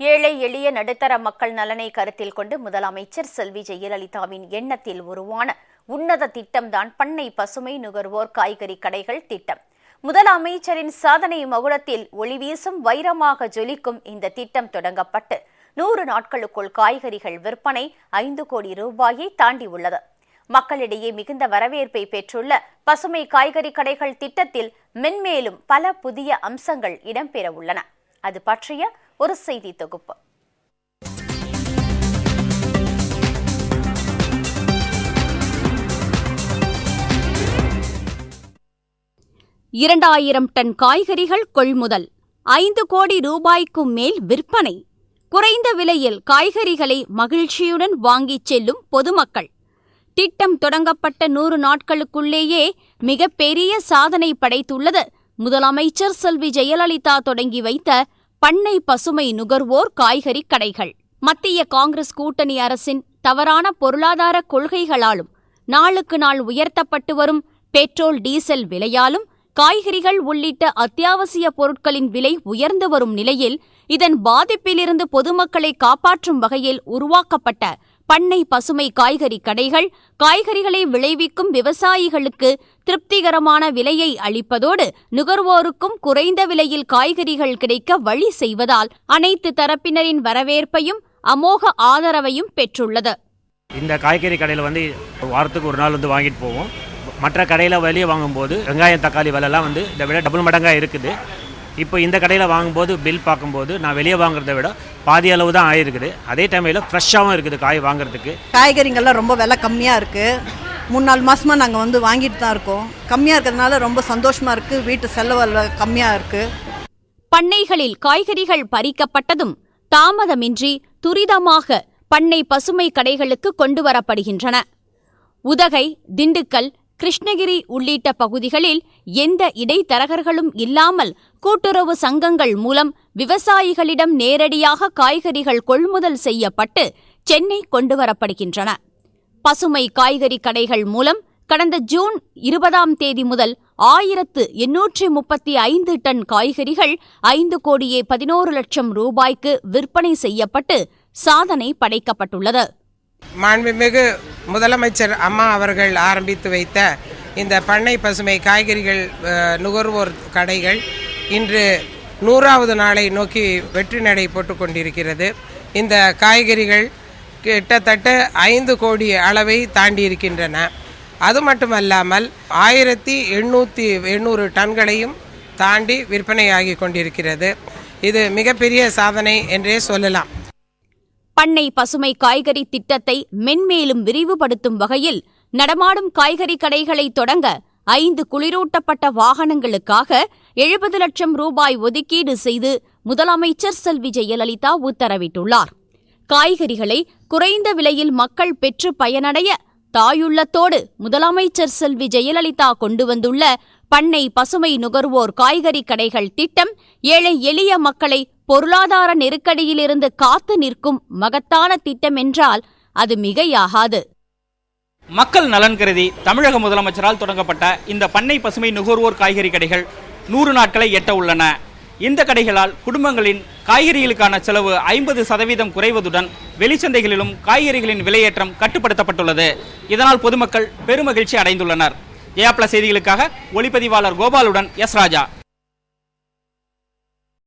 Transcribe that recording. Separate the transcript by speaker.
Speaker 1: ஏழை எளிய நடுத்தர மக்கள் நலனை கருத்தில் கொண்டு முதலமைச்சர் செல்வி ஜெயலலிதாவின் எண்ணத்தில் உருவான உன்னத திட்டம்தான் பண்ணை பசுமை நுகர்வோர் காய்கறி கடைகள் திட்டம். முதலமைச்சரின் சாதனை மகுடத்தில் ஒளிவீசும் வைரமாக ஜொலிக்கும் இந்த திட்டம் தொடங்கப்பட்டு 100 நாட்களுக்குள் காய்கறிகள் விற்பனை 5 கோடி ரூபாயை தாண்டி உள்ளது. மக்களிடையே மிகுந்த வரவேற்பை பெற்றுள்ள பசுமை காய்கறி கடைகள் திட்டத்தில் மென்மேலும் பல புதிய அம்சங்கள் இடம்பெற உள்ளன. அது பற்றிய ஒரு செய்தி தொகுப்பு. $2000 டன் காய்கறிகள் கொள்முதல், 5 கோடி ரூபாய்க்கும் மேல் விற்பனை, குறைந்த விலையில் காய்கறிகளை மகிழ்ச்சியுடன் வாங்கிச் செல்லும் பொதுமக்கள். திட்டம் தொடங்கப்பட்ட 100 நாட்களுக்குள்ளேயே மிகப்பெரிய சாதனை படைத்துள்ளது முதலமைச்சர் செல்வி ஜெயலலிதா தொடங்கி வைத்த பண்ணை பசுமை நுகர்வோர் காய்கறி கடைகள். மத்திய காங்கிரஸ் கூட்டணி அரசின் தவறான பொருளாதார கொள்கைகளாலும் நாளுக்கு நாள் உயர்த்தப்பட்டு வரும் பெட்ரோல் டீசல் விலையாலும் காய்கறிகள் உள்ளிட்ட அத்தியாவசிய பொருட்களின் விலை உயர்ந்து வரும் நிலையில் இதன் பாதிப்பிலிருந்து பொதுமக்களை காப்பாற்றும் வகையில் உருவாக்கப்பட்ட பண்ணை பசுமை காய்கறி கடைகள் காய்கறிகளை விளைவிக்கும் விவசாயிகளுக்கு திருப்திகரமான விலையை அளிப்பதோடு நுகர்வோருக்கும் குறைந்த விலையில் காய்கறிகள் கிடைக்க வழி செய்வதால் அனைத்து தரப்பினரின் வரவேற்பையும் அமோக ஆதரவையும் பெற்றுள்ளது.
Speaker 2: இந்த காய்கறி கடையில் வாரத்துக்கு ஒரு நாள் வாங்கிட்டு போவோம். மற்ற கடையில் வெளியே வாங்கும்போது வெங்காயம் தக்காளி விலைலாம் இதை விட டபுள் மடங்காக இருக்குது. இப்போ இந்த கடையில் வாங்கும்போது பில் பார்க்கும்போது நான் வெளியே வாங்குறதை விட பாதி அளவு தான் ஆகிருக்குது. அதே டைமில் ஃப்ரெஷ்ஷாகவும் இருக்குது காய் வாங்குறதுக்கு.
Speaker 3: காய்கறிங்கள்லாம் ரொம்ப விலை கம்மியாக இருக்குது. 3-4 மாதமாக நாங்கள் வாங்கிட்டு தான் இருக்கோம். கம்மியாக இருக்கிறதுனால ரொம்ப சந்தோஷமாக இருக்குது. வீட்டு செலவு கம்மியாக இருக்குது.
Speaker 1: பண்ணைகளில் காய்கறிகள் பறிக்கப்பட்டதும் தாமதமின்றி துரிதமாக பண்ணை பசுமை கடைகளுக்கு கொண்டு வரப்படுகின்றன. உதகை, திண்டுக்கல், கிருஷ்ணகிரி உள்ளிட்ட பகுதிகளில் எந்த இடைத்தரகர்களும் இல்லாமல் கூட்டுறவு சங்கங்கள் மூலம் விவசாயிகளிடம் நேரடியாக காய்கறிகள் கொள்முதல் செய்யப்பட்டு சென்னை கொண்டுவரப்படுகின்றன. பசுமை காய்கறி கடைகள் மூலம் கடந்த ஜூன் 20ஆம் தேதி முதல் 1835 டன் காய்கறிகள் 5 கோடியே 11 லட்சம் ரூபாய்க்கு விற்பனை செய்யப்பட்டு சாதனை படைக்கப்பட்டுள்ளது.
Speaker 4: மாண்புமிகு முதலமைச்சர் அம்மா அவர்கள் ஆரம்பித்து வைத்த இந்த பண்ணை பசுமை காய்கறிகள் நுகர்வோர் கடைகள் இன்று 100வது நாளை நோக்கி வெற்றி நடை போட்டுக் கொண்டிருக்கிறது. இந்த காய்கறிகள் கிட்டத்தட்ட 5 கோடி அளவை தாண்டி இருக்கின்றன. அது மட்டுமல்லாமல் 1800 டன்களையும் தாண்டி விற்பனையாகி கொண்டிருக்கிறது. இது மிகப்பெரிய சாதனை என்றே சொல்லலாம்.
Speaker 1: பண்ணை பசுமை காய்கறி திட்டத்தை மென்மேலும் விரிவுபடுத்தும் வகையில் நடமாடும் காய்கறி கடைகளை தொடங்க 5 குளிரூட்டப்பட்ட வாகனங்களுக்காக 70 லட்சம் ரூபாய் ஒதுக்கீடு செய்து முதலமைச்சர் செல்வி ஜெயலலிதா உத்தரவிட்டுள்ளார். காய்கறிகளை குறைந்த விலையில் மக்கள் பெற்று பயனடைய தாயுள்ளத்தோடு முதலமைச்சர் செல்வி ஜெயலலிதா கொண்டு வந்துள்ள பண்ணை பசுமை நுகர்வோர் காய்கறி கடைகள் திட்டம் ஏழை எளிய மக்களை பொருளாதார நெருக்கடியிலிருந்து காத்து நிற்கும் மகத்தான திட்டம் என்றால் அது மிகையாகாது.
Speaker 5: மக்கள் நலன் கருதி தமிழக முதலமைச்சரால் தொடங்கப்பட்ட இந்த பண்ணை பசுமை நுகர்வோர் காய்கறி கடைகள் 100 நாட்களை எட்ட உள்ளன. இந்த கடைகளால் குடும்பங்களின் காய்கறிகளுக்கான செலவு 50% குறைவதுடன் வெளிச்சந்தைகளிலும் காய்கறிகளின் விலையேற்றம் கட்டுப்படுத்தப்பட்டுள்ளது. இதனால் பொதுமக்கள் பெருமகிழ்ச்சி அடைந்துள்ளனர். ஜெயா பிளஸ் செய்திகளுக்காக ஒளிப்பதிவாளர் கோபாலுடன் எஸ் ராஜா.